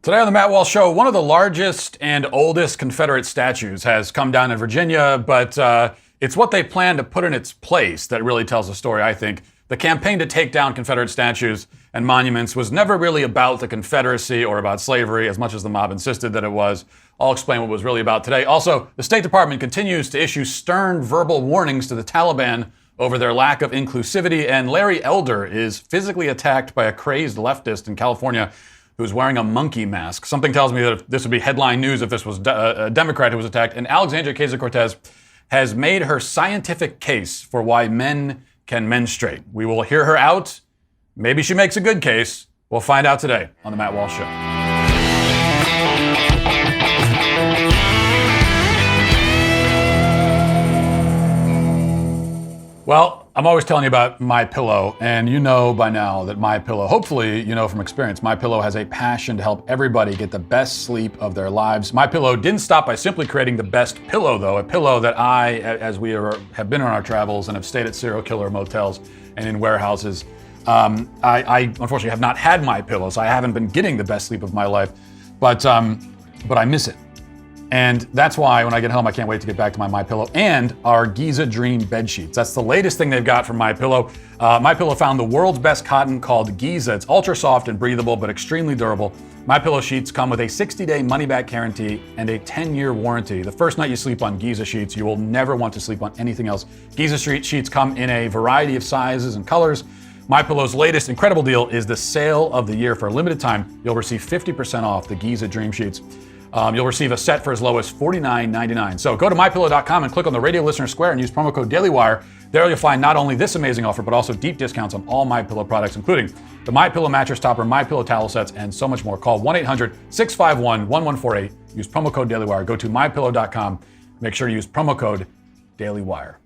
Today on the Matt Walsh Show, one of the largest and oldest Confederate statues has come down in Virginia, but it's what they plan to put in its place that really tells the story, I think. The campaign to take down Confederate statues and monuments was never really about the Confederacy or about slavery, as much as the mob insisted that it was. I'll explain what it was really about today. Also, the State Department continues to issue stern verbal warnings to the Taliban over their lack of inclusivity, and Larry Elder is physically attacked by a crazed leftist in California who's wearing a monkey mask. Something tells me that this would be headline news if this was a Democrat who was attacked. And Alexandria Ocasio Cortez has made her scientific case for why men can menstruate. We will hear her out. Maybe she makes a good case. We'll find out today on the Matt Walsh Show. Well, I'm always telling you about MyPillow, and you know by now that MyPillow, hopefully you know from experience, MyPillow has a passion to help everybody get the best sleep of their lives. MyPillow didn't stop by simply creating the best pillow, though, a pillow that I, as we have been on our travels and have stayed at serial killer motels and in warehouses, I unfortunately have not had MyPillow, so I haven't been getting the best sleep of my life, but I miss it. And that's why when I get home, I can't wait to get back to my MyPillow and our Giza Dream bed sheets. That's the latest thing they've got from MyPillow. MyPillow found the world's best cotton called Giza. It's ultra soft and breathable, but extremely durable. MyPillow sheets come with a 60-day money-back guarantee and a 10-year warranty. The first night you sleep on Giza sheets, you will never want to sleep on anything else. Giza sheets come in a variety of sizes and colors. MyPillow's latest incredible deal is the sale of the year. For a limited time, you'll receive 50% off the Giza Dream sheets. You'll receive a set for as low as $49.99. So go to MyPillow.com and click on the radio listener square and use promo code DailyWire. There you'll find not only this amazing offer, but also deep discounts on all MyPillow products, including the MyPillow mattress topper, MyPillow towel sets, and so much more. Call 1-800-651-1148. Use promo code DailyWire. Go to MyPillow.com. Make sure to use promo code DailyWire.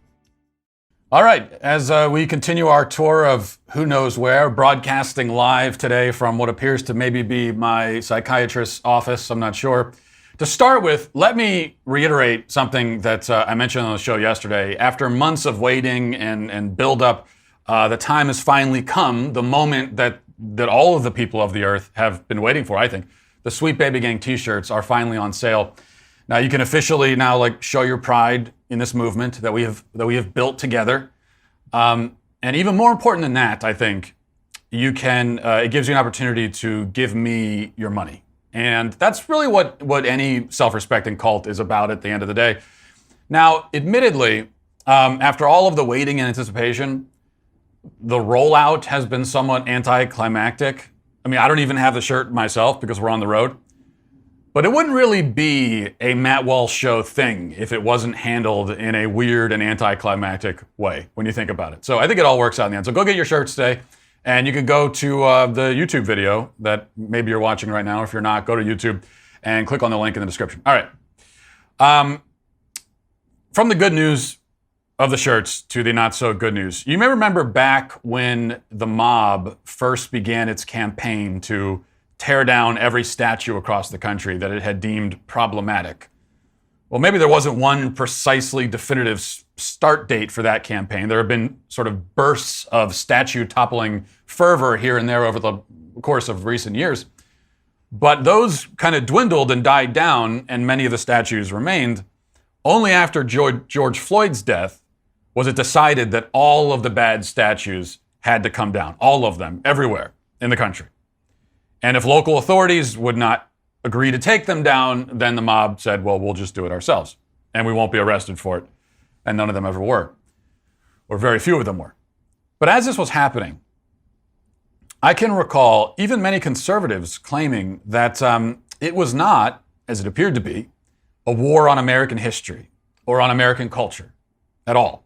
All right, as we continue our tour of who knows where, broadcasting live today from what appears to maybe be my psychiatrist's office, I'm not sure. To start with, let me reiterate something that I mentioned on the show yesterday. After months of waiting and build-up, the time has finally come, the moment that all of the people of the earth have been waiting for, I think. The Sweet Baby Gang t-shirts are finally on sale. Now you can officially now show your pride in this movement that we have built together. And even more important than that, I think, you can it gives you an opportunity to give me your money. And that's really what any self-respecting cult is about at the end of the day. Now, admittedly, after all of the waiting and anticipation, the rollout has been somewhat anticlimactic. I mean, I don't even have the shirt myself because we're on the road. But it wouldn't really be a Matt Walsh Show thing if it wasn't handled in a weird and anticlimactic way when you think about it. So I think it all works out in the end. So go get your shirts today. And you can go to the YouTube video that maybe you're watching right now. If you're not, go to YouTube and click on the link in the description. All right. From the good news of the shirts to the not so good news. You may remember back when the mob first began its campaign to tear down every statue across the country that it had deemed problematic. Well, maybe there wasn't one precisely definitive start date for that campaign. There have been sort of bursts of statue toppling fervor here and there over the course of recent years. But those kind of dwindled and died down, and many of the statues remained. Only after George Floyd's death was it decided that all of the bad statues had to come down. All of them, everywhere in the country. And if local authorities would not agree to take them down, then the mob said, well, we'll just do it ourselves. And we won't be arrested for it. And none of them ever were. Or very few of them were. But as this was happening, I can recall even many conservatives claiming that it was not, as it appeared to be, a war on American history or on American culture at all.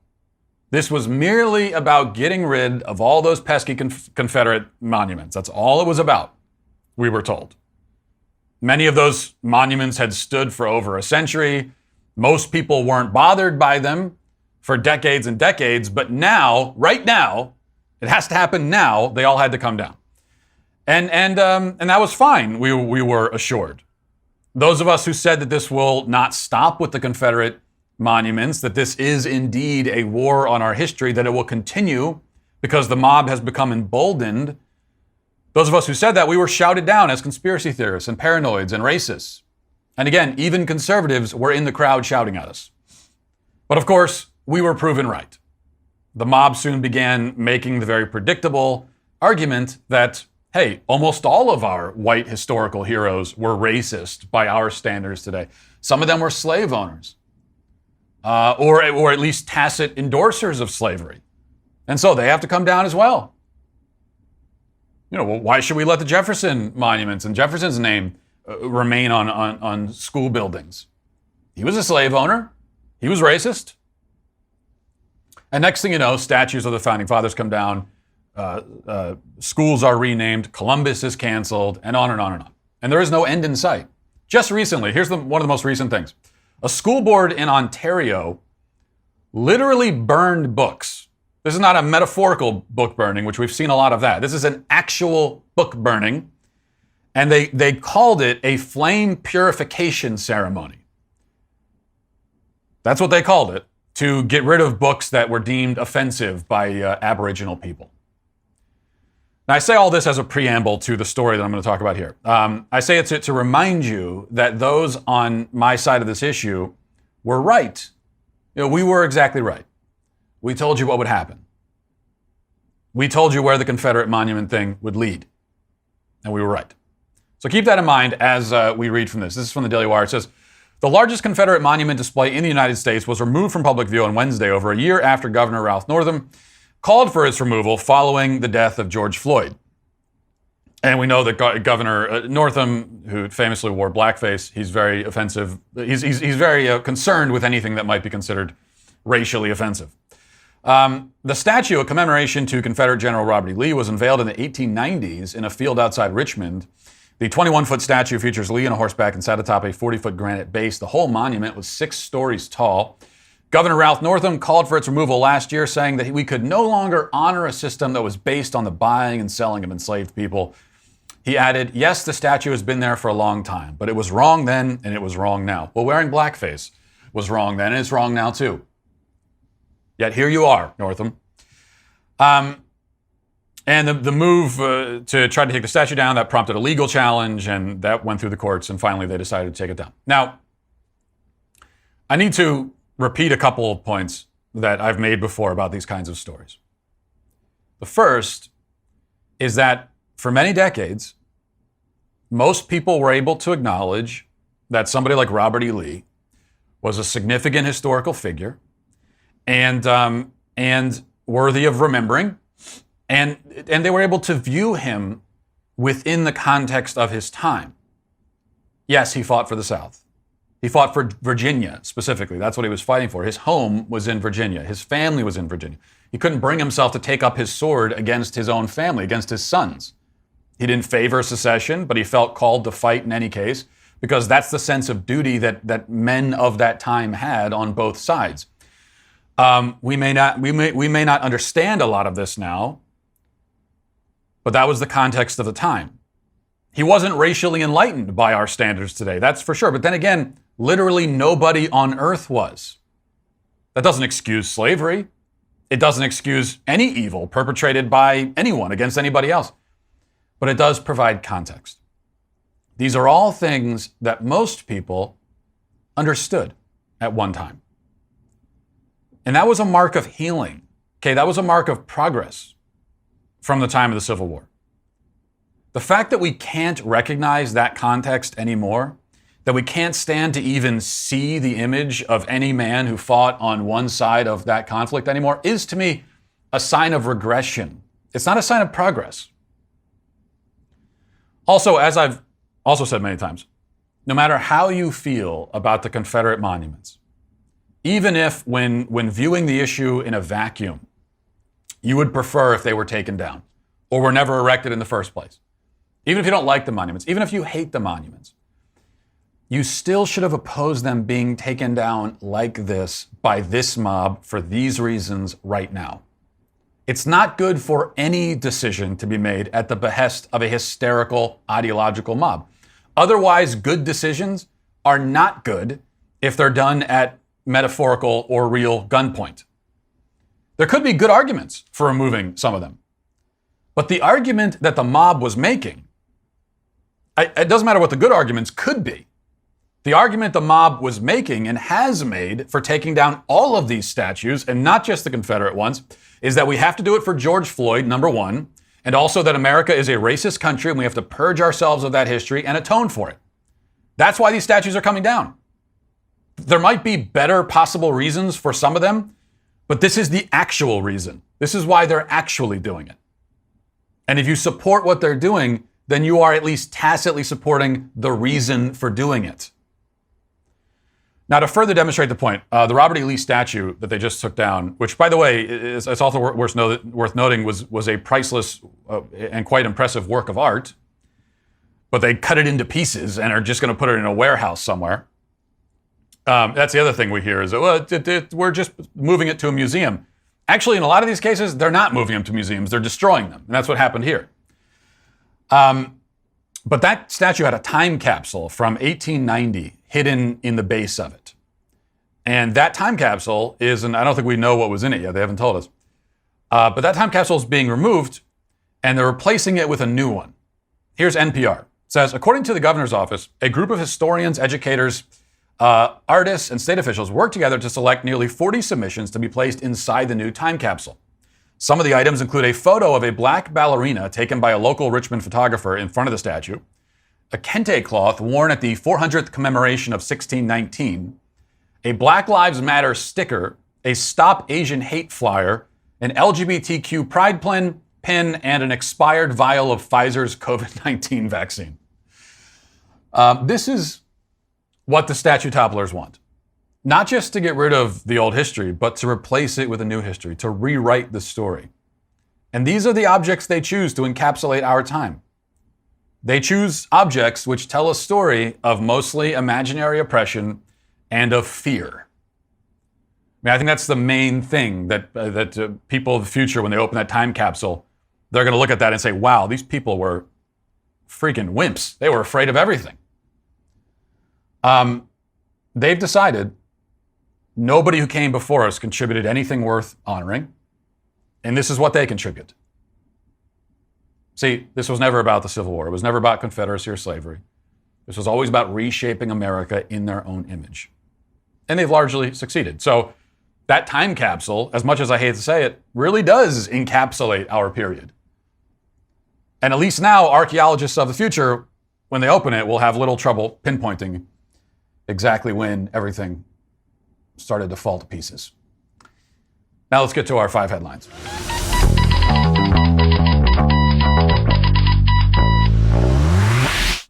This was merely about getting rid of all those pesky Confederate monuments. That's all it was about, we were told. Many of those monuments had stood for over a century. Most people weren't bothered by them for decades and decades, but now, right now, it has to happen now, they all had to come down. And that was fine, we were assured. Those of us who said that this will not stop with the Confederate monuments, that this is indeed a war on our history, that it will continue because the mob has become emboldened, Those of us who said that, we were shouted down as conspiracy theorists and paranoids and racists. And again, even conservatives were in the crowd shouting at us. But of course, we were proven right. The mob soon began making the very predictable argument that, hey, almost all of our white historical heroes were racist by our standards today. Some of them were slave owners, or at least tacit endorsers of slavery. And so they have to come down as well. You know, well, why should we let the Jefferson monuments and Jefferson's name remain on school buildings? He was a slave owner. He was racist. And next thing you know, statues of the Founding Fathers come down, schools are renamed, Columbus is canceled, and on and on and on. And there is no end in sight. Just recently, here's one of the most recent things. A school board in Ontario literally burned books. This is not a metaphorical book burning, which we've seen a lot of that. This is an actual book burning. And they called it a flame purification ceremony. That's what they called it, to get rid of books that were deemed offensive by Aboriginal people. Now, I say all this as a preamble to the story that I'm going to talk about here. I say it to remind you that those on my side of this issue were right. You know, we were exactly right. We told you what would happen. We told you where the Confederate monument thing would lead. And we were right. So keep that in mind as we read from this. This is from the Daily Wire. It says, the largest Confederate monument display in the United States was removed from public view on Wednesday, over a year after Governor Ralph Northam called for its removal following the death of George Floyd. And we know that Governor Northam, who famously wore blackface, he's very offensive. He's very concerned with anything that might be considered racially offensive. The statue, a commemoration to Confederate General Robert E. Lee, was unveiled in the 1890s in a field outside Richmond. The 21-foot statue features Lee on a horseback and sat atop a 40-foot granite base. The whole monument was 6 stories tall. Governor Ralph Northam called for its removal last year, saying that we could no longer honor a system that was based on the buying and selling of enslaved people. He added, yes, the statue has been there for a long time, but it was wrong then and it was wrong now. Well, wearing blackface was wrong then and it's wrong now too. Yet here you are, Northam. And the move to try to take the statue down, that prompted a legal challenge, and that went through the courts, and finally they decided to take it down. Now, I need to repeat a couple of points that I've made before about these kinds of stories. The first is that for many decades, most people were able to acknowledge that somebody like Robert E. Lee was a significant historical figure and worthy of remembering. And they were able to view him within the context of his time. Yes, he fought for the South. He fought for Virginia specifically. That's what he was fighting for. His home was in Virginia. His family was in Virginia. He couldn't bring himself to take up his sword against his own family, against his sons. He didn't favor secession, but he felt called to fight in any case, because that's the sense of duty that men of that time had on both sides. We may not understand a lot of this now, but that was the context of the time. He wasn't racially enlightened by our standards today, that's for sure. But then again, literally nobody on earth was. That doesn't excuse slavery. It doesn't excuse any evil perpetrated by anyone against anybody else. But it does provide context. These are all things that most people understood at one time. And that was a mark of healing. Okay, that was a mark of progress from the time of the Civil War. The fact that we can't recognize that context anymore, that we can't stand to even see the image of any man who fought on one side of that conflict anymore, is to me a sign of regression. It's not a sign of progress. Also, as I've also said many times, no matter how you feel about the Confederate monuments, even if when viewing the issue in a vacuum, you would prefer if they were taken down or were never erected in the first place, even if you don't like the monuments, even if you hate the monuments, you still should have opposed them being taken down like this by this mob for these reasons right now. It's not good for any decision to be made at the behest of a hysterical ideological mob. Otherwise, good decisions are not good if they're done at metaphorical or real gunpoint. There could be good arguments for removing some of them. But the argument that the mob was making, it doesn't matter what the good arguments could be. The argument the mob was making and has made for taking down all of these statues, and not just the Confederate ones, is that we have to do it for George Floyd, number one, and also that America is a racist country and we have to purge ourselves of that history and atone for it. That's why these statues are coming down. There might be better possible reasons for some of them, but this is the actual reason. This is why they're actually doing it. And if you support what they're doing, then you are at least tacitly supporting the reason for doing it. Now, to further demonstrate the point, the Robert E. Lee statue that they just took down, which, by the way, it's also worth noting was a priceless and quite impressive work of art, but they cut it into pieces and are just going to put it in a warehouse somewhere. That's the other thing we hear is that, well, we're just moving it to a museum. Actually, in a lot of these cases, they're not moving them to museums. They're destroying them. And that's what happened here. But that statue had a time capsule from 1890 hidden in the base of it. And that time capsule is, and I don't think we know what was in it yet. They haven't told us. But that time capsule is being removed, and they're replacing it with a new one. Here's NPR. It says, according to the governor's office, a group of historians, educators, artists, and state officials worked together to select nearly 40 submissions to be placed inside the new time capsule. Some of the items include a photo of a black ballerina taken by a local Richmond photographer in front of the statue, a kente cloth worn at the 400th commemoration of 1619, a Black Lives Matter sticker, a Stop Asian Hate flyer, an LGBTQ pride pin, and an expired vial of Pfizer's COVID-19 vaccine. This is what the statue topplers want. Not just to get rid of the old history, but to replace it with a new history, to rewrite the story. And these are the objects they choose to encapsulate our time. They choose objects which tell a story of mostly imaginary oppression and of fear. I mean, I think that's the main thing that people of the future, when they open that time capsule, they're going to look at that and say, wow, these people were freaking wimps. They were afraid of everything. They've decided nobody who came before us contributed anything worth honoring, and this is what they contribute. See, this was never about the Civil War. It was never about Confederacy or slavery. This was always about reshaping America in their own image. And they've largely succeeded. So that time capsule, as much as I hate to say it, really does encapsulate our period. And at least now, archaeologists of the future, when they open it, will have little trouble pinpointing exactly when everything started to fall to pieces. Now let's get to our 5 headlines.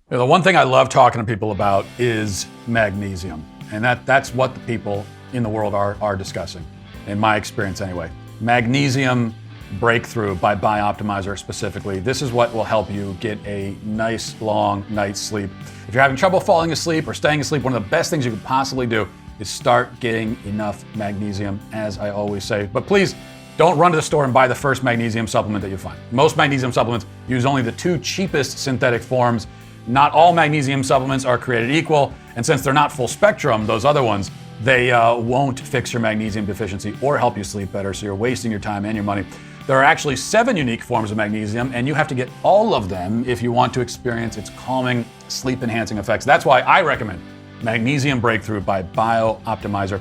The one thing I love talking to people about is magnesium. And that's what the people in the world are discussing, in my experience anyway. Magnesium breakthrough by Bioptimizer specifically. This is what will help you get a nice long night's sleep. If you're having trouble falling asleep or staying asleep, one of the best things you could possibly do is start getting enough magnesium, as I always say. But please don't run to the store and buy the first magnesium supplement that you find. Most magnesium supplements use only the 2 cheapest synthetic forms. Not all magnesium supplements are created equal, and since they're not full spectrum, those other ones, they won't fix your magnesium deficiency or help you sleep better, so you're wasting your time and your money. There are actually 7 unique forms of magnesium, and you have to get all of them if you want to experience its calming, sleep-enhancing effects. That's why I recommend Magnesium Breakthrough by Bioptimizer.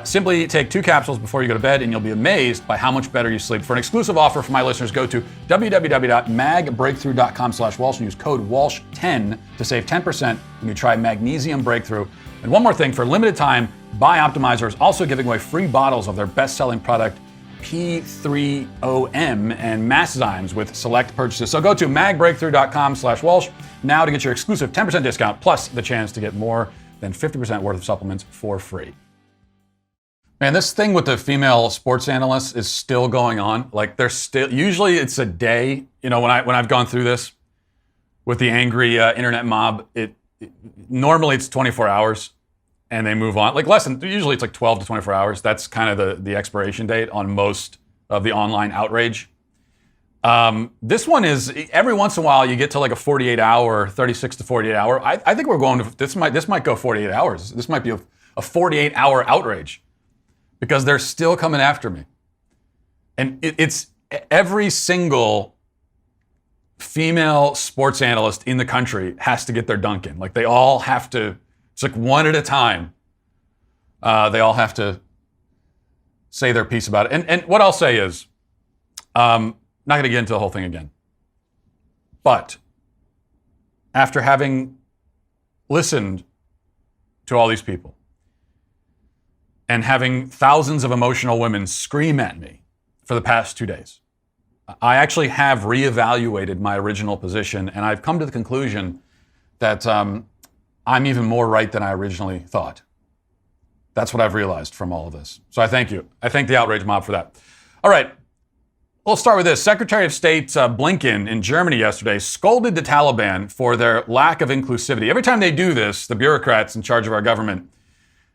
Simply take 2 capsules before you go to bed, and you'll be amazed by how much better you sleep. For an exclusive offer for my listeners, go to www.magbreakthrough.com/Walsh and use code WALSH10 to save 10% when you try Magnesium Breakthrough. And one more thing, for a limited time, Bioptimizer is also giving away free bottles of their best-selling product, P3OM and Masszymes with select purchases. So go to magbreakthrough.com/Walsh now to get your exclusive 10% discount plus the chance to get more than 50% worth of supplements for free. Man, this thing with the female sports analysts is still going on. Like, they're still, usually it's a day, you know, when I've gone through this with the angry internet mob, normally it's 24 hours and they move on. Like usually it's like 12 to 24 hours. That's kind of the expiration date on most of the online outrage. This one is, every once in a while you get to like a 48 hour, 36 to 48 hour. I think we're going to, this might go 48 hours. This might be a 48 hour outrage because they're still coming after me. And it's every single female sports analyst in the country has to get their dunk in. Like they all have to, it's like one at a time. They all have to say their piece about it. And what I'll say is, not going to get into the whole thing again. But after having listened to all these people and having thousands of emotional women scream at me for the past 2 days, I actually have reevaluated my original position, and I've come to the conclusion that I'm even more right than I originally thought. That's what I've realized from all of this. So I thank you. I thank the outrage mob for that. All right, we'll start with this. Secretary of State Blinken in Germany yesterday scolded the Taliban for their lack of inclusivity. Every time they do this, the bureaucrats in charge of our government,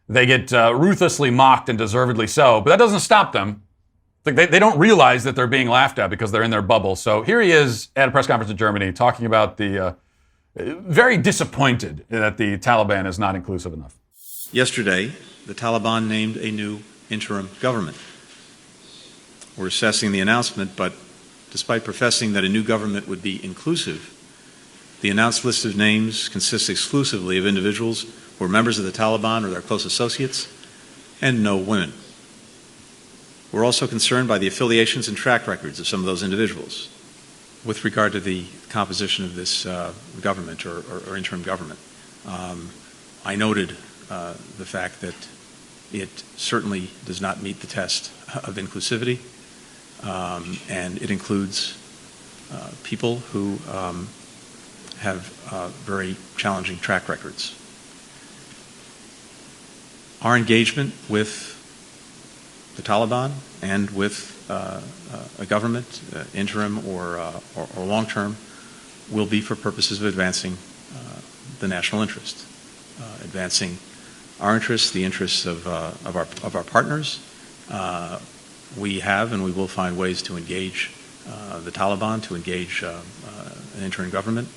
they get ruthlessly mocked, and deservedly so. But that doesn't stop them. They don't realize that they're being laughed at because they're in their bubble. So here he is at a press conference in Germany talking about the very disappointed that the Taliban is not inclusive enough. Yesterday, the Taliban named a new interim government. We're assessing the announcement, but despite professing that a new government would be inclusive, the announced list of names consists exclusively of individuals who are members of the Taliban or their close associates, and no women. We're also concerned by the affiliations and track records of some of those individuals. With regard to the composition of this government or interim government, I noted the fact that it certainly does not meet the test of inclusivity, and it includes people who have very challenging track records. Our engagement with the Taliban and with a government, interim or long-term, will be for purposes of advancing the national interest, advancing our interests, the interests of our partners. We have and we will find ways to engage the Taliban, to engage an interim government,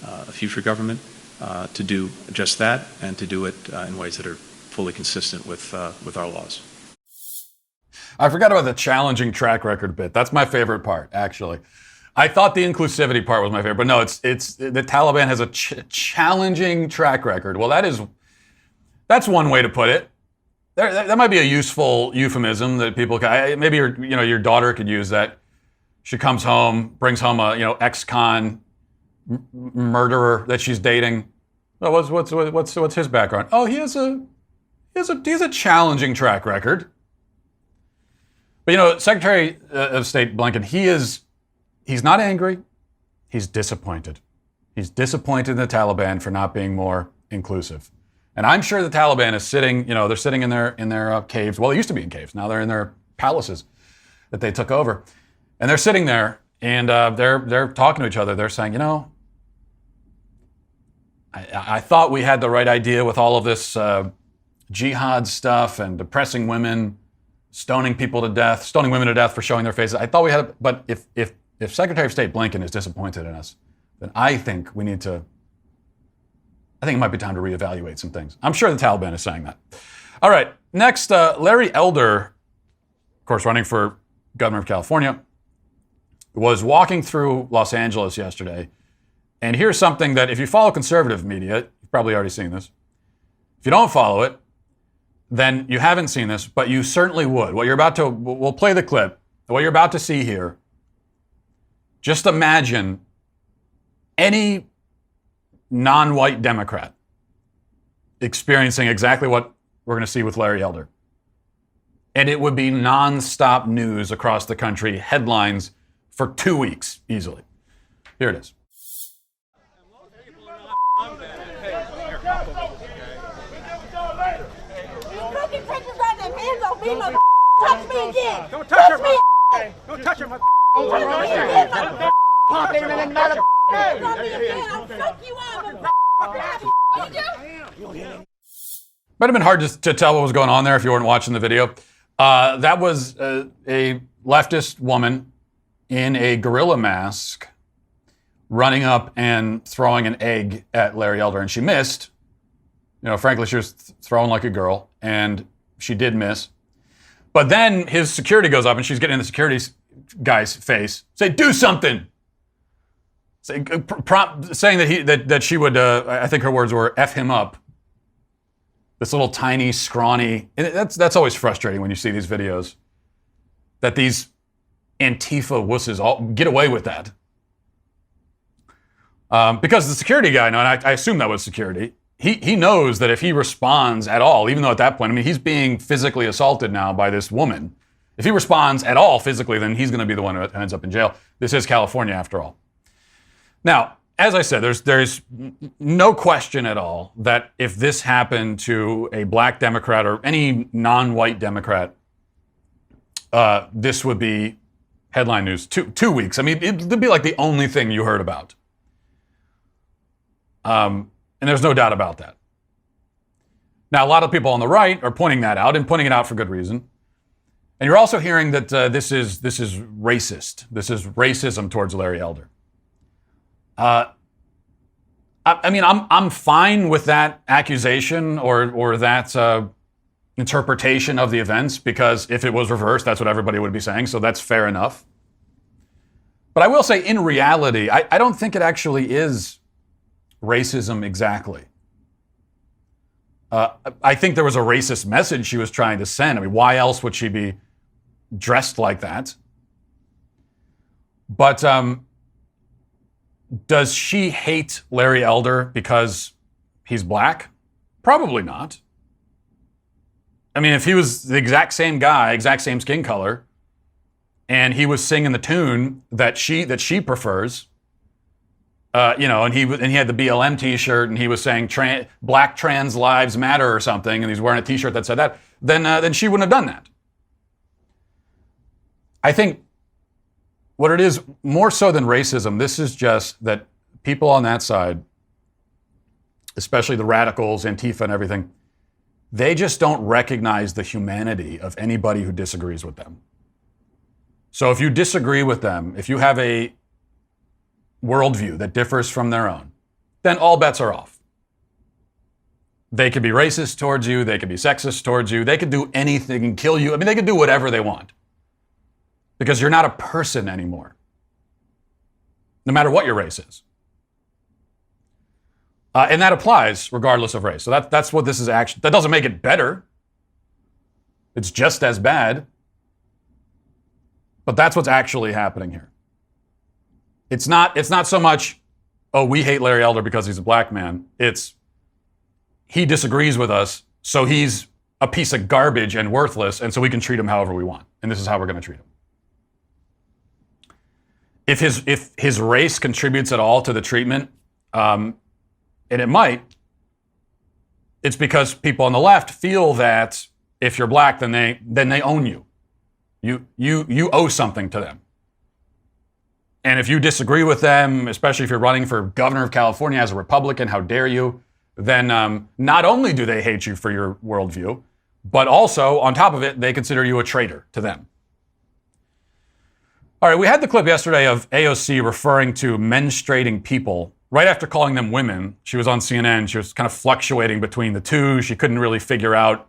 a future government, to do just that, and to do it in ways that are fully consistent with our laws. I forgot about the challenging track record bit. That's my favorite part, actually. I thought the inclusivity part was my favorite, but no, it's the Taliban has a challenging track record. Well, that's one way to put it. That might be a useful euphemism that people can, maybe your daughter could use that. She comes home, brings home a ex-con murderer that she's dating. Well, what's his background? Oh, he has a challenging track record. But Secretary of State Blinken, he's not angry, he's disappointed. He's disappointed in the Taliban for not being more inclusive. And I'm sure the Taliban is sitting, they're sitting in their caves. Well, they used to be in caves. Now they're in their palaces that they took over. And they're sitting there and they're talking to each other. They're saying, I thought we had the right idea with all of this jihad stuff and oppressing women, stoning women to death for showing their faces. I thought we had it, but if Secretary of State Blinken is disappointed in us, then I think it might be time to reevaluate some things. I'm sure the Taliban is saying that. All right, next, Larry Elder, of course, running for governor of California, was walking through Los Angeles yesterday. And here's something that if you follow conservative media, you've probably already seen this. If you don't follow it, then you haven't seen this, but you certainly would. We'll play the clip. What you're about to see here, just imagine any non-white Democrat experiencing exactly what we're going to see with Larry Elder. And it would be nonstop news across the country, headlines for 2 weeks, easily. Here it is. Touch me again! Don't touch me! Don't touch him! Might have been hard to tell what was going on there if you weren't watching the video. That was a leftist woman in a gorilla mask running up and throwing an egg at Larry Elder, and she missed. Frankly, she was throwing like a girl, and she did miss. But then his security goes up, and she's getting in the security guy's face. Say, do something. saying that she would, I think her words were, F him up. This little tiny, scrawny, and that's always frustrating when you see these videos, that these Antifa wusses all get away with that. Because the security guy, and I assume that was security, he knows that if he responds at all, even though at that point, I mean, he's being physically assaulted now by this woman. If he responds at all physically, then he's going to be the one who ends up in jail. This is California, after all. Now, as I said, there's no question at all that if this happened to a black Democrat or any non-white Democrat, this would be headline news 2 weeks. I mean, it'd be like the only thing you heard about. And there's no doubt about that. Now, a lot of people on the right are pointing that out and pointing it out for good reason. And you're also hearing that this is racist. This is racism towards Larry Elder. I mean, I'm fine with that accusation or that interpretation of the events, because if it was reversed, that's what everybody would be saying. So that's fair enough. But I will say, in reality, I don't think it actually is racism exactly. I think there was a racist message she was trying to send. I mean, why else would she be dressed like that? But does she hate Larry Elder because he's black? Probably not. I mean, if he was the exact same guy, exact same skin color, and he was singing the tune that she prefers, and he had the BLM T-shirt, and he was saying Black Trans Lives Matter or something, and he's wearing a T-shirt that said that, then she wouldn't have done that. I think what it is, more so than racism, this is just that people on that side, especially the radicals, Antifa and everything, they just don't recognize the humanity of anybody who disagrees with them. So if you disagree with them, if you have a worldview that differs from their own, then all bets are off. They could be racist towards you, they could be sexist towards you, they could do anything and kill you. I mean, they could do whatever they want. Because you're not a person anymore, no matter what your race is. And that applies regardless of race. So that's what this is actually. That doesn't make it better. It's just as bad. But that's what's actually happening here. It's not so much, oh, we hate Larry Elder because he's a black man. It's, he disagrees with us, so he's a piece of garbage and worthless, and so we can treat him however we want. And this is how we're going to treat him. If his race contributes at all to the treatment, and it might, it's because people on the left feel that if you're black, then they own you. You owe something to them. And if you disagree with them, especially if you're running for governor of California as a Republican, how dare you, then not only do they hate you for your worldview, but also, on top of it, they consider you a traitor to them. All right, we had the clip yesterday of AOC referring to menstruating people right after calling them women. She was on CNN. She was kind of fluctuating between the two. She couldn't really figure out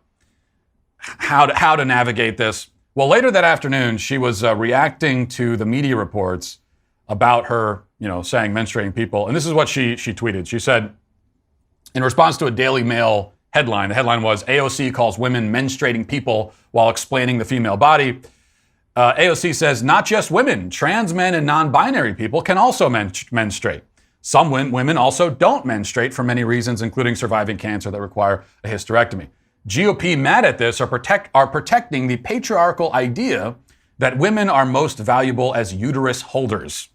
how to navigate this. Well, later that afternoon, she was reacting to the media reports about her, saying menstruating people. And this is what she tweeted. She said, in response to a Daily Mail headline, the headline was, AOC calls women menstruating people while explaining the female body. AOC says, not just women, trans men and non-binary people can also menstruate. Some women also don't menstruate for many reasons, including surviving cancer that require a hysterectomy. GOP mad at this are protecting the patriarchal idea that women are most valuable as uterus holders.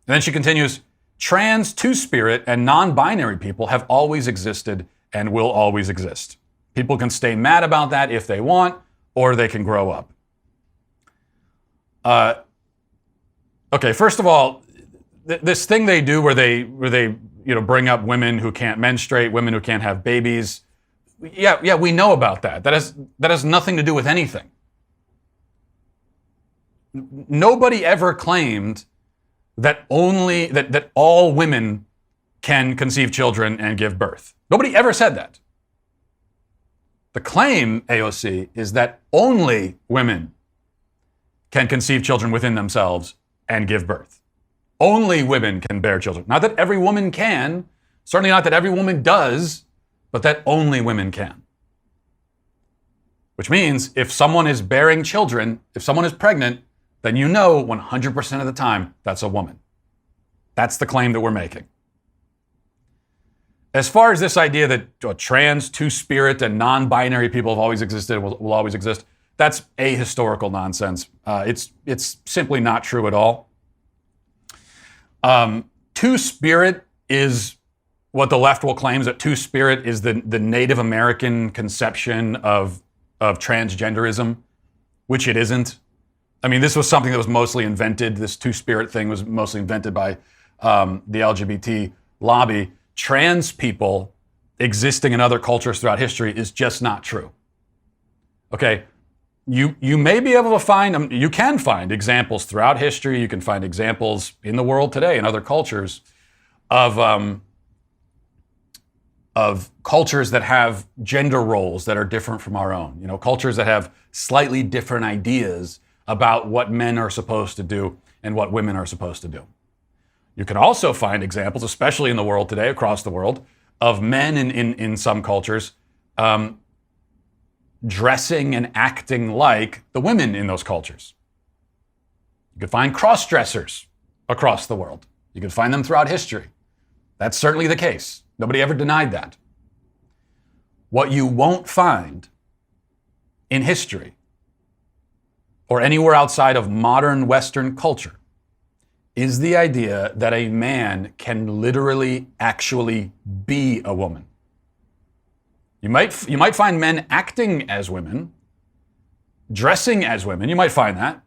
And then she continues, trans, two-spirit, and non-binary people have always existed and will always exist. People can stay mad about that if they want, or they can grow up. Okay, first of all, this thing they do where they bring up women who can't menstruate, women who can't have babies. Yeah, we know about that. That has nothing to do with anything. Nobody ever claimed that all women can conceive children and give birth. Nobody ever said that. The claim, AOC, is that only women can conceive children within themselves and give birth. Only women can bear children. Not that every woman can, certainly not that every woman does, but that only women can. Which means if someone is bearing children, if someone is pregnant, then you know 100% of the time that's a woman. That's the claim that we're making. As far as this idea that trans, two-spirit, and non-binary people have always existed, will always exist, that's ahistorical nonsense. It's simply not true at all. Two-spirit is what the left will claim, is that two-spirit is the Native American conception of transgenderism, which it isn't. I mean, this was something that was mostly invented. This two-spirit thing was mostly invented by the LGBT lobby. Trans people existing in other cultures throughout history is just not true. Okay, you may be able to find, you can find examples throughout history. You can find examples in the world today in other cultures of cultures that have gender roles that are different from our own. You know, cultures that have slightly different ideas about what men are supposed to do and what women are supposed to do. You can also find examples, especially in the world today, across the world, of men in some cultures dressing and acting like the women in those cultures. You can find cross-dressers across the world. You can find them throughout history. That's certainly the case. Nobody ever denied that. What you won't find in history or anywhere outside of modern Western culture is the idea that a man can literally actually be a woman. You might find men acting as women, dressing as women. You might find that.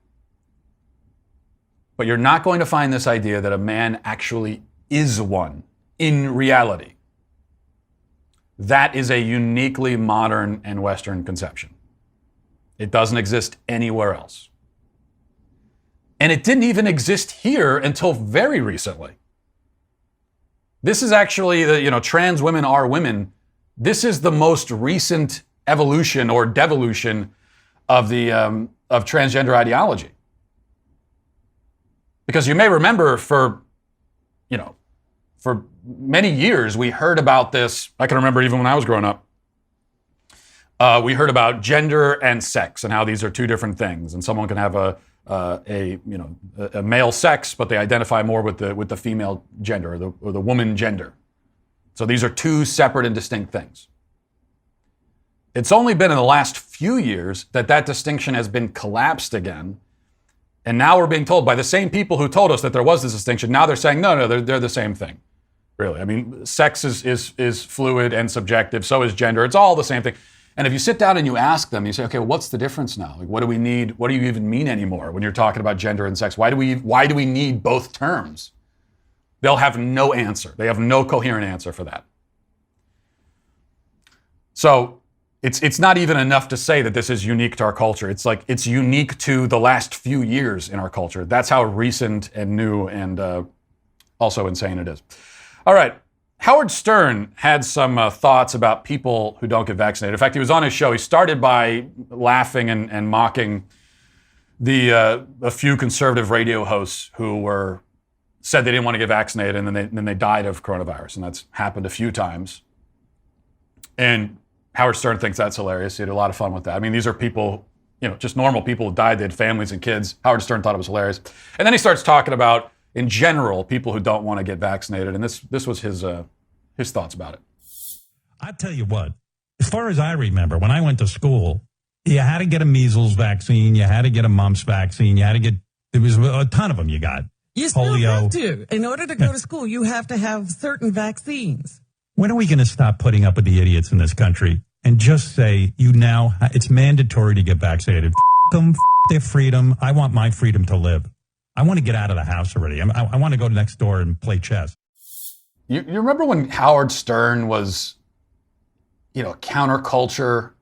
But you're not going to find this idea that a man actually is one in reality. That is a uniquely modern and Western conception. It doesn't exist anywhere else. And it didn't even exist here until very recently. This is actually trans women are women. This is the most recent evolution or devolution of of transgender ideology. Because you may remember for many years we heard about this. I can remember even when I was growing up. We heard about gender and sex and how these are two different things, and someone can have a male sex, but they identify more with the female gender or the woman gender. So these are two separate and distinct things. It's only been in the last few years that distinction has been collapsed again, and now we're being told by the same people who told us that there was this distinction. Now they're saying no, they're the same thing. Really, I mean, sex is fluid and subjective. So is gender. It's all the same thing. And if you sit down and you ask them, you say, okay, what's the difference now? Like, what do we need? What do you even mean anymore when you're talking about gender and sex? Why do we need both terms? They'll have no answer. They have no coherent answer for that. So it's not even enough to say that this is unique to our culture. It's like it's unique to the last few years in our culture. That's how recent and new and also insane it is. All right. Howard Stern had some thoughts about people who don't get vaccinated. In fact, he was on his show. He started by laughing and mocking a few conservative radio hosts who said they didn't want to get vaccinated, and then they died of coronavirus, and that's happened a few times. And Howard Stern thinks that's hilarious. He had a lot of fun with that. I mean, these are people, just normal people who died. They had families and kids. Howard Stern thought it was hilarious. And then he starts talking about, in general, people who don't want to get vaccinated. And this was his thoughts about it. I tell you what, as far as I remember, when I went to school, you had to get a measles vaccine, you had to get a mumps vaccine, there was a ton of them you got. You still polio. have to. In order to go to school, you have to have certain vaccines. When are we going to stop putting up with the idiots in this country and just say, it's mandatory to get vaccinated? F them, their freedom. I want my freedom to live. I want to get out of the house already. I want to go next door and play chess. You remember when Howard Stern was, counterculture,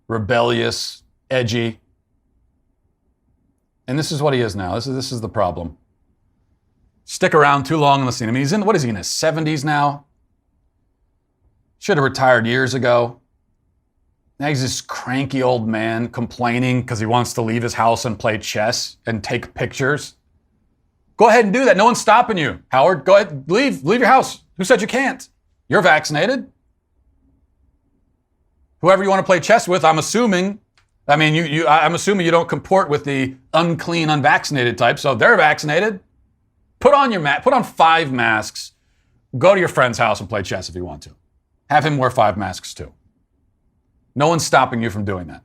rebellious, edgy? And this is what he is now. This is the problem. Stick around too long on the scene. I mean, what is he, in his 70s now? Should have retired years ago. Now he's this cranky old man complaining because he wants to leave his house and play chess and take pictures. Go ahead and do that. No one's stopping you. Howard, go ahead, leave your house. Who said you can't? You're vaccinated. Whoever you want to play chess with, I'm assuming. I mean, I'm assuming you don't comport with the unclean, unvaccinated type, so they're vaccinated. Put on 5 masks. Go to your friend's house and play chess if you want to. Have him wear 5 masks too. No one's stopping you from doing that.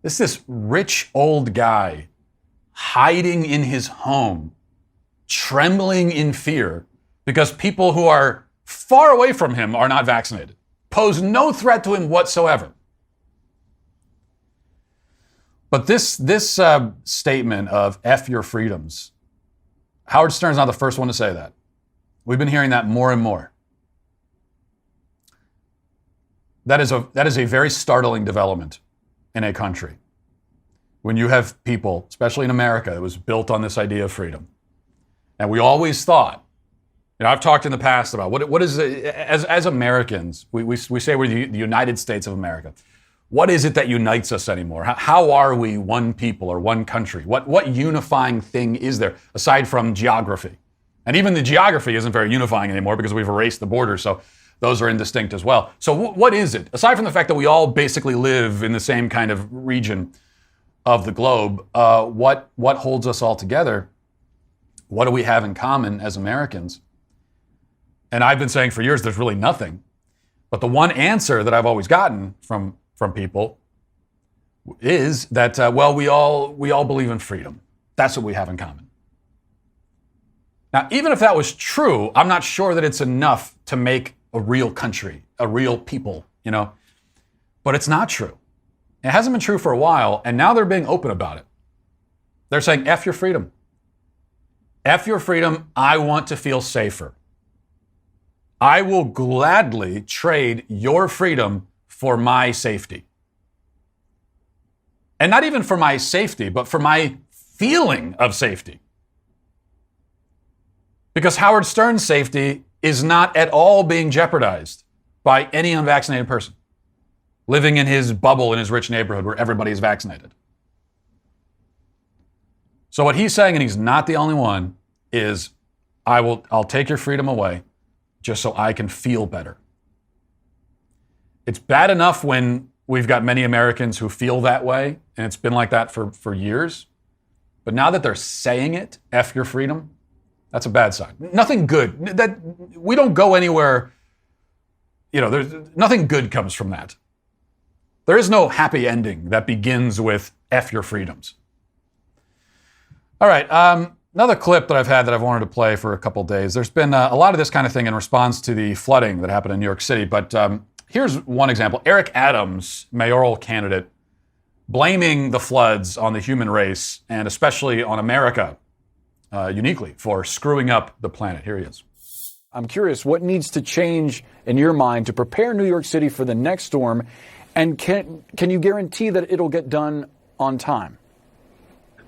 This rich old guy hiding in his home, trembling in fear because people who are far away from him are not vaccinated, pose no threat to him whatsoever. But this statement of F your freedoms, Howard Stern's not the first one to say that. We've been hearing that more and more. That is a very startling development in a country. When you have people, especially in America, that was built on this idea of freedom. And we always thought, I've talked in the past about what is it, as Americans, we say we're the United States of America. What is it that unites us anymore? How are we one people or one country? What unifying thing is there aside from geography? And even the geography isn't very unifying anymore because we've erased the borders, so those are indistinct as well. So what is it? Aside from the fact that we all basically live in the same kind of region of the globe, what holds us all together? What do we have in common as Americans? And I've been saying for years there's really nothing. But the one answer that I've always gotten from people is that, we all believe in freedom. That's what we have in common. Now, even if that was true, I'm not sure that it's enough to make a real country, a real people, But it's not true. It hasn't been true for a while, and now they're being open about it. They're saying, F your freedom. F your freedom, I want to feel safer. I will gladly trade your freedom for my safety. And not even for my safety, but for my feeling of safety. Because Howard Stern's safety is not at all being jeopardized by any unvaccinated person living in his bubble in his rich neighborhood where everybody is vaccinated. So what he's saying, and he's not the only one, is I'll take your freedom away just so I can feel better. It's bad enough when we've got many Americans who feel that way, and it's been like that for years. But now that they're saying it, F your freedom, that's a bad sign. Nothing good. We don't go anywhere, there's nothing good comes from that. There is no happy ending that begins with F your freedoms. All right, another clip that I've had that I've wanted to play for a couple days. There's been a lot of this kind of thing in response to the flooding that happened in New York City, but here's one example. Eric Adams, mayoral candidate, blaming the floods on the human race, and especially on America, uniquely, for screwing up the planet. Here he is. I'm curious, what needs to change in your mind to prepare New York City for the next storm? And can you guarantee that it'll get done on time?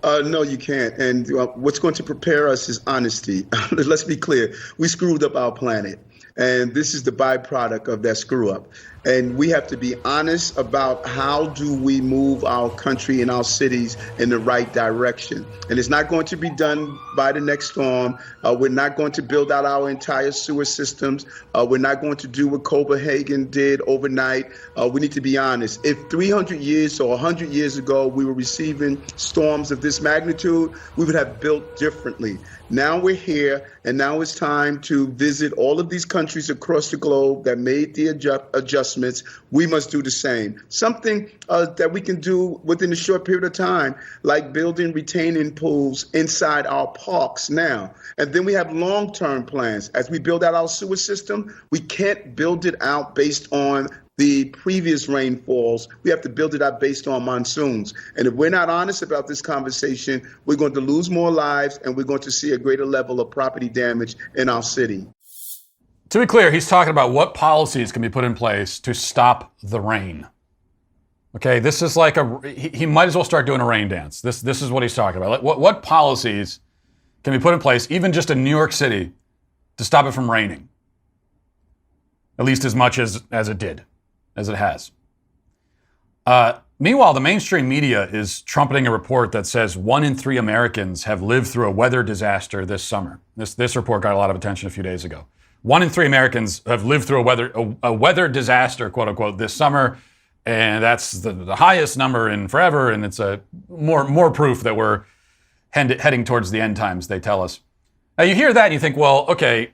No, you can't. And what's going to prepare us is honesty. Let's be clear. We screwed up our planet. And this is the byproduct of that screw up. And we have to be honest about how do we move our country and our cities in the right direction. And it's not going to be done by the next storm. We're not going to build out our entire sewer systems. We're not going to do what Copenhagen did overnight. We need to be honest. If 300 years or 100 years ago we were receiving storms of this magnitude, we would have built differently. Now we're here, and now it's time to visit all of these countries across the globe that made the adjustments. We must do the same. Something that we can do within a short period of time, like building retaining pools inside our parks now. And then we have long-term plans. As we build out our sewer system, we can't build it out based on the previous rainfalls. We have to build it out based on monsoons. And if we're not honest about this conversation, we're going to lose more lives, and we're going to see a greater level of property damage in our city. To be clear, he's talking about what policies can be put in place to stop the rain. Okay, this is like he might as well start doing a rain dance. This is what he's talking about. Like what policies can be put in place, even just in New York City, to stop it from raining? At least as much as it did. As it has. Meanwhile, the mainstream media is trumpeting a report that says 1 in 3 Americans have lived through a weather disaster this summer. This report got a lot of attention a few days ago. 1 in 3 Americans have lived through a weather disaster, quote unquote, this summer, and that's the highest number in forever. And it's a more proof that we're heading towards the end times. They tell us. Now you hear that and you think, well, okay,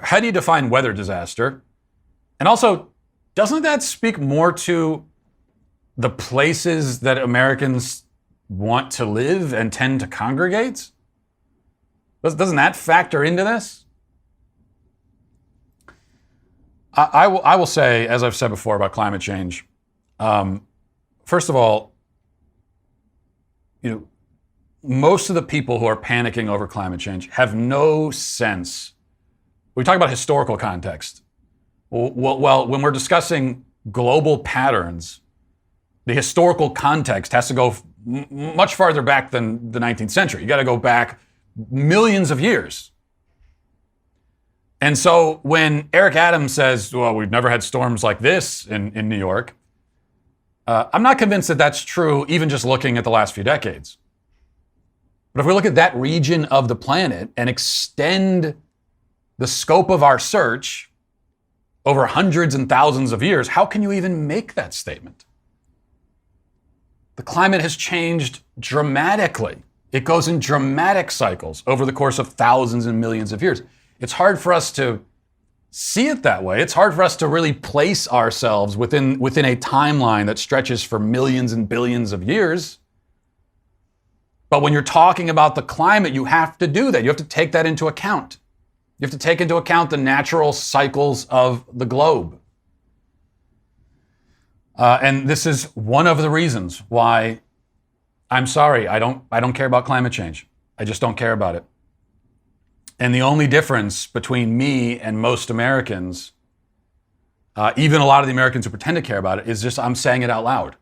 how do you define weather disaster? And also, doesn't that speak more to the places that Americans want to live and tend to congregate? Doesn't that factor into this? I will say, as I've said before about climate change, first of all, most of the people who are panicking over climate change have no sense. We talk about historical context. Well, when we're discussing global patterns, the historical context has to go much farther back than the 19th century. You got to go back millions of years. And so when Eric Adams says, well, we've never had storms like this in New York, I'm not convinced that that's true, even just looking at the last few decades. But if we look at that region of the planet and extend the scope of our search over hundreds and thousands of years, how can you even make that statement? The climate has changed dramatically. It goes in dramatic cycles over the course of thousands and millions of years. It's hard for us to see it that way. It's hard for us to really place ourselves within a timeline that stretches for millions and billions of years. But when you're talking about the climate, you have to do that. You have to take that into account. You have to take into account the natural cycles of the globe. And this is one of the reasons why I'm sorry, I don't care about climate change. I just don't care about it. And the only difference between me and most Americans, even a lot of the Americans who pretend to care about it, is just I'm saying it out loud.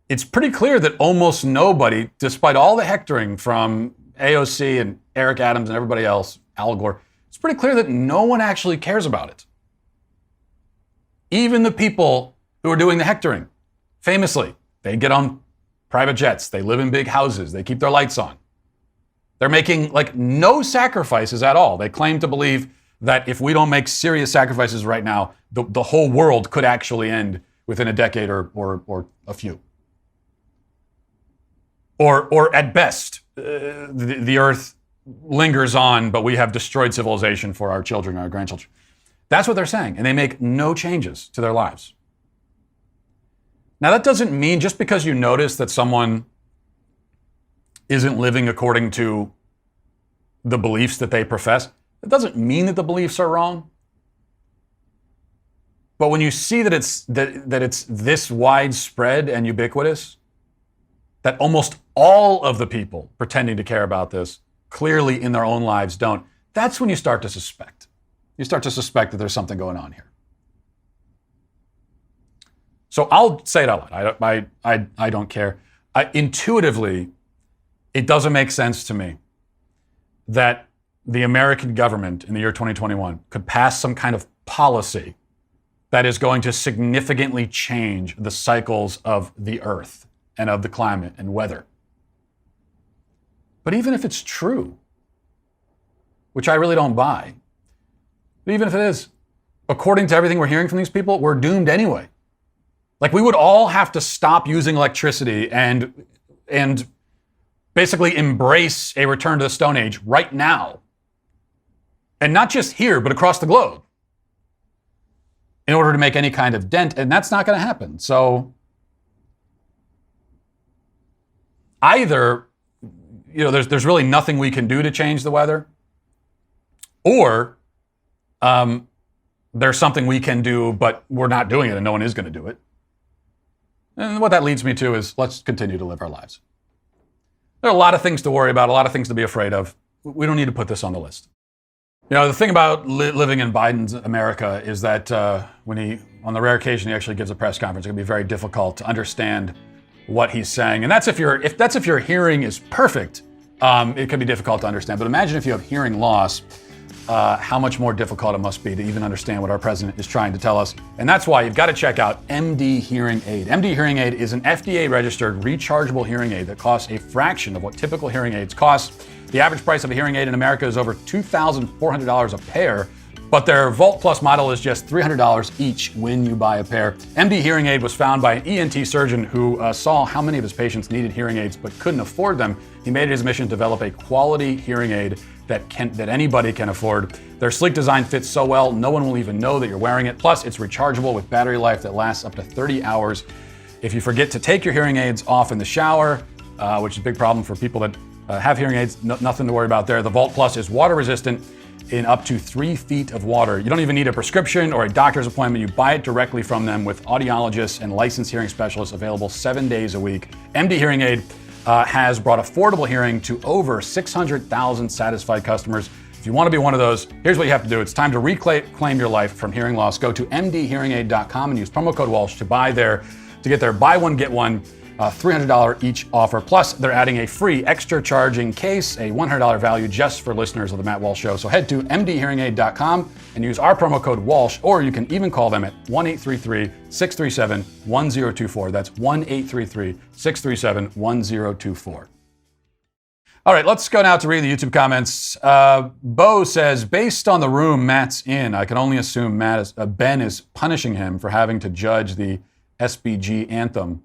It's pretty clear that almost nobody, despite all the hectoring from AOC and Eric Adams and everybody else, Al Gore, it's pretty clear that no one actually cares about it. Even the people who are doing the hectoring, famously, they get on private jets, they live in big houses, they keep their lights on. They're making no sacrifices at all. They claim to believe that if we don't make serious sacrifices right now, the whole world could actually end within a decade or a few. Or at best, the earth lingers on, but we have destroyed civilization for our children and our grandchildren. That's what they're saying, and they make no changes to their lives. Now, that doesn't mean just because you notice that someone isn't living according to the beliefs that they profess, it doesn't mean that the beliefs are wrong. But when you see that it's this widespread and ubiquitous, that almost all of the people pretending to care about this clearly in their own lives don't, that's when you start to suspect. You start to suspect that there's something going on here. So I'll say it out loud. I don't care. Intuitively, it doesn't make sense to me that the American government in the year 2021 could pass some kind of policy that is going to significantly change the cycles of the earth and of the climate and weather. But even if it's true, which I really don't buy, but even if it is, according to everything we're hearing from these people, we're doomed anyway. We would all have to stop using electricity and basically embrace a return to the Stone Age right now. And not just here, but across the globe, in order to make any kind of dent, and that's not going to happen. So either, there's really nothing we can do to change the weather, or there's something we can do, but we're not doing it and no one is going to do it. And what that leads me to is let's continue to live our lives. There are a lot of things to worry about, a lot of things to be afraid of. We don't need to put this on the list. The thing about living in Biden's America is that when on the rare occasion he actually gives a press conference, it can be very difficult to understand what he's saying. And that's if your hearing is perfect, it can be difficult to understand. But imagine if you have hearing loss. how much more difficult it must be to even understand what our president is trying to tell us. And that's why you've got to check out MD Hearing Aid. MD Hearing Aid is an FDA-registered rechargeable hearing aid that costs a fraction of what typical hearing aids cost. The average price of a hearing aid in America is over $2,400 a pair, but their Volt Plus model is just $300 each when you buy a pair. MD Hearing Aid was found by an ENT surgeon who saw how many of his patients needed hearing aids but couldn't afford them. He made it his mission to develop a quality hearing aid that anybody can afford. Their sleek design fits so well, no one will even know that you're wearing it. Plus, it's rechargeable with battery life that lasts up to 30 hours. If you forget to take your hearing aids off in the shower, which is a big problem for people that have hearing aids, nothing to worry about there. The Volt Plus is water resistant in up to 3 feet of water. You don't even need a prescription or a doctor's appointment. You buy it directly from them with audiologists and licensed hearing specialists available 7 days a week. MD Hearing Aid has brought affordable hearing to over 600,000 satisfied customers. If you want to be one of those, here's what you have to do. It's time to reclaim your life from hearing loss. Go to mdhearingaid.com and use promo code Walsh to get their buy one, get one $300 each offer. Plus, they're adding a free extra charging case, a $100 value just for listeners of the Matt Walsh Show. So head to mdhearingaid.com and use our promo code Walsh, or you can even call them at 1-833-637-1024. That's 1-833-637-1024. All right, let's go now to read the YouTube comments. Bo says, based on the room Matt's in, I can only assume Ben is punishing him for having to judge the SBG anthem.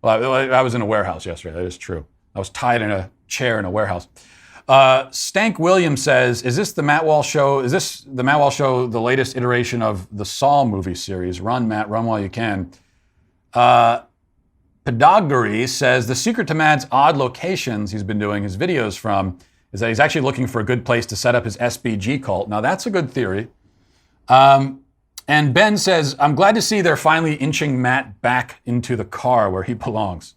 Well, I was in a warehouse yesterday. That is true. I was tied in a chair in a warehouse. Stank Williams says, is this the Matt Walsh Show? Is this the Matt Walsh Show, the latest iteration of the Saw movie series? Run, Matt, run while you can. Pedogary says, the secret to Matt's odd locations he's been doing his videos from is that he's actually looking for a good place to set up his SBG cult. Now, that's a good theory. And Ben says, I'm glad to see they're finally inching Matt back into the car where he belongs.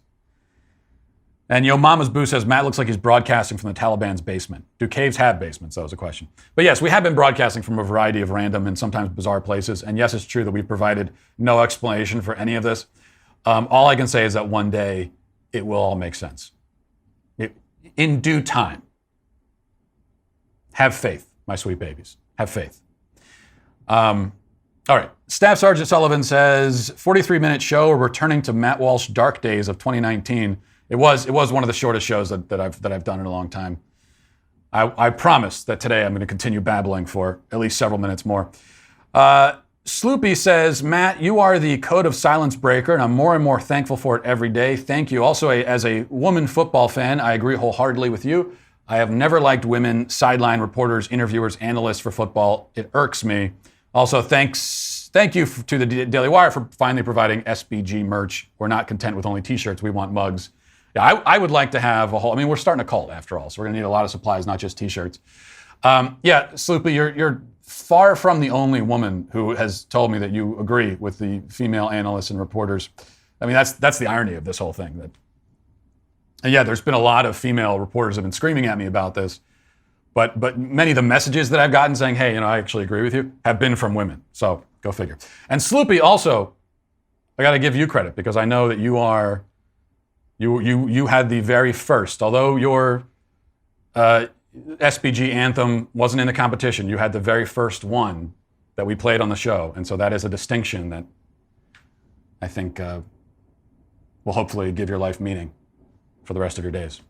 And Yo Mama's Boo says, Matt looks like he's broadcasting from the Taliban's basement. Do caves have basements? That was a question. But yes, we have been broadcasting from a variety of random and sometimes bizarre places. And yes, it's true that we've provided no explanation for any of this. All I can say is that one day it will all make sense. In due time. Have faith, my sweet babies. Have faith. All right. Staff Sergeant Sullivan says, 43-minute show returning to Matt Walsh dark days of 2019. It was one of the shortest shows that I've done in a long time. I promise that today I'm going to continue babbling for at least several minutes more. Sloopy says, Matt, you are the code of silence breaker, and I'm more and more thankful for it every day. Thank you. Also, as a woman football fan, I agree wholeheartly with you. I have never liked women sideline reporters, interviewers, analysts for football. It irks me. Also, thank you to the Daily Wire for finally providing SBG merch. We're not content with only T-shirts. We want mugs. Yeah, I would like to have a whole. I mean, we're starting a cult after all, so we're gonna need a lot of supplies, not just T-shirts. Yeah, Sloopy, you're far from the only woman who has told me that you agree with the female analysts and reporters. I mean, that's the irony of this whole thing. And yeah, there's been a lot of female reporters have been screaming at me about this. But many of the messages that I've gotten saying, hey, I actually agree with you, have been from women. So go figure. And Sloopy, also, I got to give you credit because I know that you had the very first, although your SBG anthem wasn't in the competition, you had the very first one that we played on the show. And so that is a distinction that I think will hopefully give your life meaning for the rest of your days.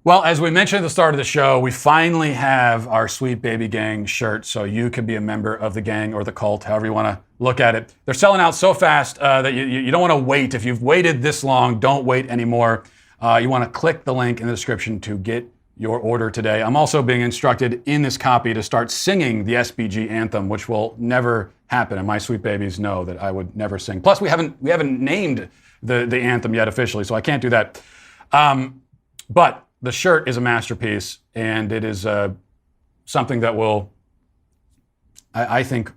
Well, as we mentioned at the start of the show, we finally have our Sweet Baby Gang shirt, so you can be a member of the gang or the cult, however you want to look at it. They're selling out so fast that you don't want to wait. If you've waited this long, don't wait anymore. You want to click the link in the description to get your order today. I'm also being instructed in this copy to start singing the SBG anthem, which will never happen, and my sweet babies know that I would never sing. Plus, we haven't named the anthem yet officially, so I can't do that. But the shirt is a masterpiece, and it is something that will, I think,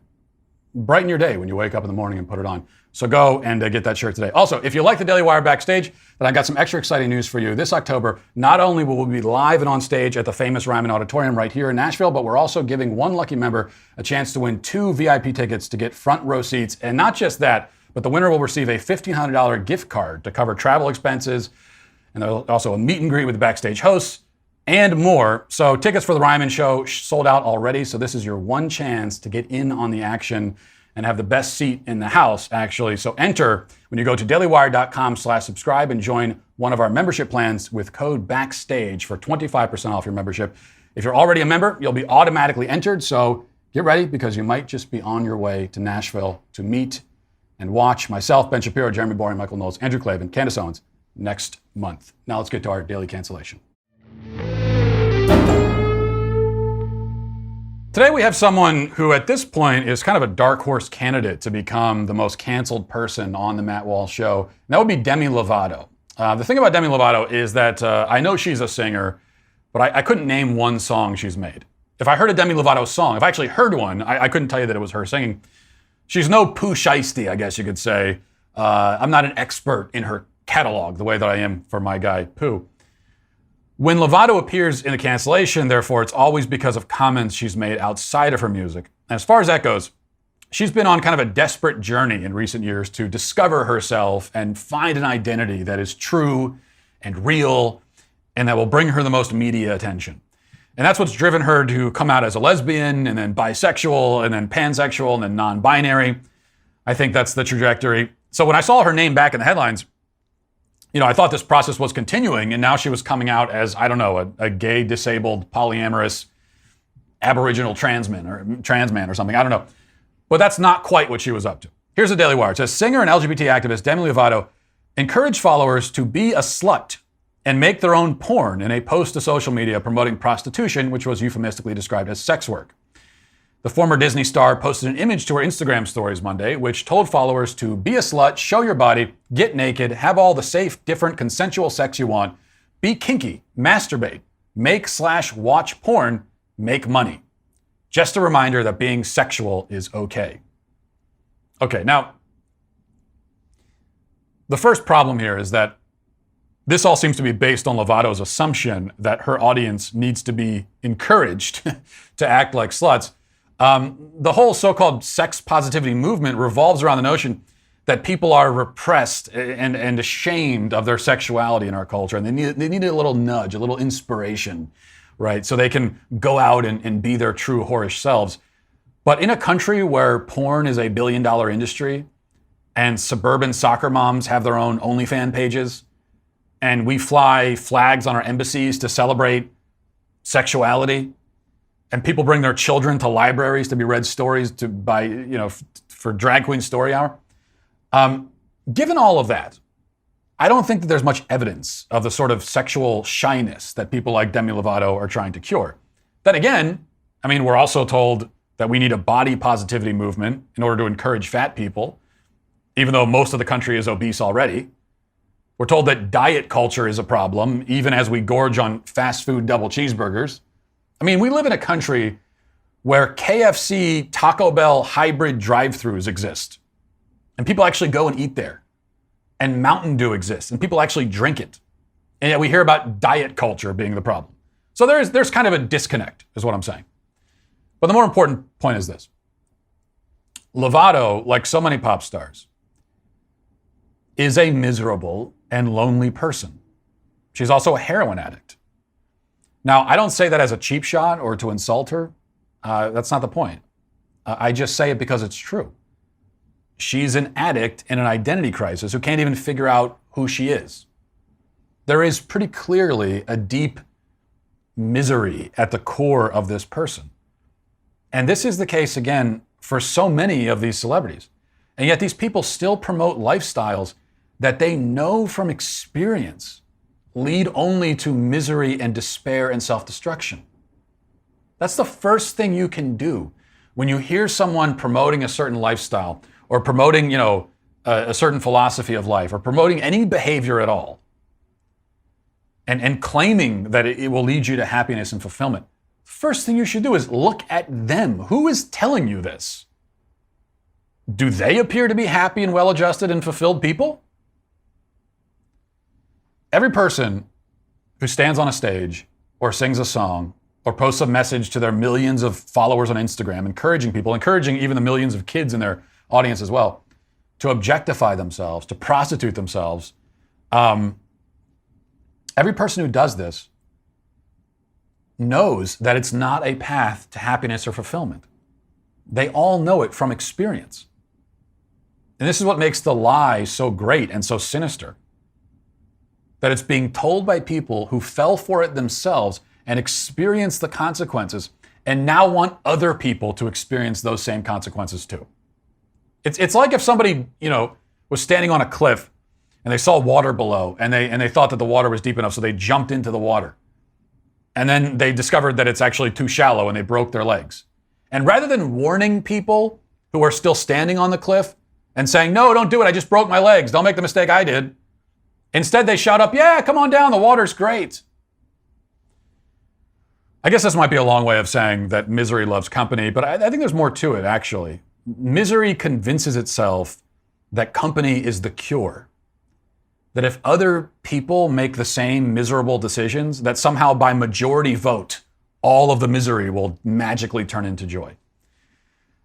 brighten your day when you wake up in the morning and put it on. So go and get that shirt today. Also, if you like the Daily Wire Backstage, then I got some extra exciting news for you. This October, not only will we be live and on stage at the famous Ryman Auditorium right here in Nashville, but we're also giving one lucky member a chance to win 2 VIP tickets to get front row seats. And not just that, but the winner will receive a $1,500 gift card to cover travel expenses. And there's also a meet and greet with the backstage hosts. and more. So tickets for the Ryman Show sold out already. So this is your one chance to get in on the action and have the best seat in the house, actually. So enter when you go to dailywire.com/subscribe and join one of our membership plans with code BACKSTAGE for 25% off your membership. If you're already a member, you'll be automatically entered. So get ready, because you might just be on your way to Nashville to meet and watch myself, Ben Shapiro, Jeremy Boring, Michael Knowles, Andrew Klavan, Candace Owens next month. Now let's get to our daily cancellation. Today we have someone who at this point is kind of a dark horse candidate to become the most canceled person on the Matt Walsh Show. And that would be Demi Lovato. The thing about Demi Lovato is that I know she's a singer, but I couldn't name one song she's made. If I heard a Demi Lovato song, if I actually heard one, I couldn't tell you that it was her singing. She's no Pooh Shiesty, I guess you could say. I'm not an expert in her catalog the way that I am for my guy Pooh. When Lovato appears in a cancellation, therefore, it's always because of comments she's made outside of her music. And as far as that goes, she's been on kind of a desperate journey in recent years to discover herself and find an identity that is true and real and that will bring her the most media attention. And that's what's driven her to come out as a lesbian and then bisexual and then pansexual and then non-binary. I think that's the trajectory. So when I saw her name back in the headlines, I thought this process was continuing, and now she was coming out as, I don't know, a gay, disabled, polyamorous, aboriginal trans man or something. I don't know. But that's not quite what she was up to. Here's the Daily Wire. It says, singer and LGBT activist Demi Lovato encouraged followers to be a slut and make their own porn in a post to social media promoting prostitution, which was euphemistically described as sex work. The former Disney star posted an image to her Instagram stories Monday, which told followers to be a slut, show your body, get naked, have all the safe, different, consensual sex you want, be kinky, masturbate, make/watch porn, make money. Just a reminder that being sexual is okay. Okay, now, the first problem here is that this all seems to be based on Lovato's assumption that her audience needs to be encouraged to act like sluts. The whole so-called sex positivity movement revolves around the notion that people are repressed and ashamed of their sexuality in our culture, and they need a little nudge, a little inspiration, right? So they can go out and be their true whorish selves. But in a country where porn is a billion-dollar industry, and suburban soccer moms have their own OnlyFans pages, and we fly flags on our embassies to celebrate sexuality, and people bring their children to libraries to be read stories for Drag Queen Story Hour. Given all of that, I don't think that there's much evidence of the sort of sexual shyness that people like Demi Lovato are trying to cure. Then again, we're also told that we need a body positivity movement in order to encourage fat people, even though most of the country is obese already. We're told that diet culture is a problem, even as we gorge on fast food double cheeseburgers. We live in a country where KFC, Taco Bell hybrid drive-thrus exist. And people actually go and eat there. And Mountain Dew exists, and people actually drink it. And yet we hear about diet culture being the problem. So there's kind of a disconnect, is what I'm saying. But the more important point is this. Lovato, like so many pop stars, is a miserable and lonely person. She's also a heroin addict. Now, I don't say that as a cheap shot or to insult her. That's not the point. I just say it because it's true. She's an addict in an identity crisis who can't even figure out who she is. There is pretty clearly a deep misery at the core of this person. And this is the case, again, for so many of these celebrities. And yet these people still promote lifestyles that they know from experience lead only to misery and despair and self-destruction. That's the first thing you can do when you hear someone promoting a certain lifestyle or promoting, a certain philosophy of life or promoting any behavior at all and claiming that it will lead you to happiness and fulfillment. First thing you should do is look at them. Who is telling you this? Do they appear to be happy and well-adjusted and fulfilled people? Every person who stands on a stage or sings a song or posts a message to their millions of followers on Instagram, encouraging even the millions of kids in their audience as well, to objectify themselves, to prostitute themselves. Every person who does this knows that it's not a path to happiness or fulfillment. They all know it from experience. And this is what makes the lie so great and so sinister. That it's being told by people who fell for it themselves and experienced the consequences and now want other people to experience those same consequences too. It's like if somebody, was standing on a cliff and they saw water below and they thought that the water was deep enough, so they jumped into the water. And then they discovered that it's actually too shallow and they broke their legs. And rather than warning people who are still standing on the cliff and saying, no, don't do it, I just broke my legs, don't make the mistake I did. Instead, they shout up, yeah, come on down, the water's great. I guess this might be a long way of saying that misery loves company, but I think there's more to it, actually. Misery convinces itself that company is the cure. That if other people make the same miserable decisions, that somehow by majority vote, all of the misery will magically turn into joy.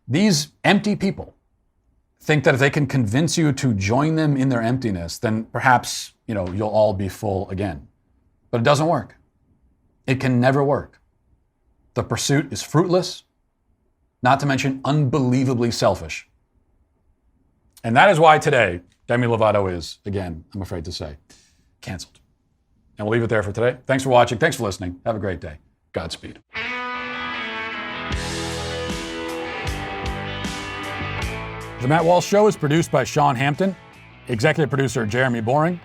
These empty people think that if they can convince you to join them in their emptiness, then perhaps, you'll all be full again. But it doesn't work. It can never work. The pursuit is fruitless, not to mention unbelievably selfish. And that is why today, Demi Lovato is, again, I'm afraid to say, canceled. And we'll leave it there for today. Thanks for watching. Thanks for listening. Have a great day. Godspeed. The Matt Walsh Show is produced by Sean Hampton, executive producer Jeremy Boring.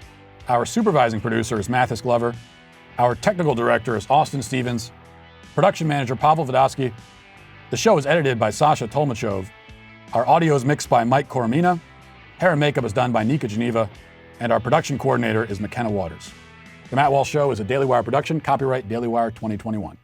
Our supervising producer is Mathis Glover. Our technical director is Austin Stevens. Production manager Pavel Vodosky. The show is edited by Sasha Tolmachov. Our audio is mixed by Mike Coromina. Hair and makeup is done by Nika Geneva. And our production coordinator is McKenna Waters. The Matt Walsh Show is a Daily Wire production, copyright Daily Wire 2021.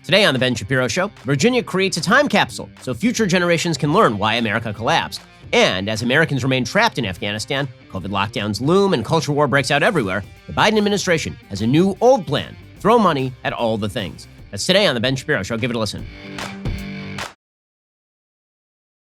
Today on The Ben Shapiro Show, Virginia creates a time capsule so future generations can learn why America collapsed. And as Americans remain trapped in Afghanistan, COVID lockdowns loom and culture war breaks out everywhere, the Biden administration has a new old plan: throw money at all the things. That's today on The Ben Shapiro Show. Give it a listen.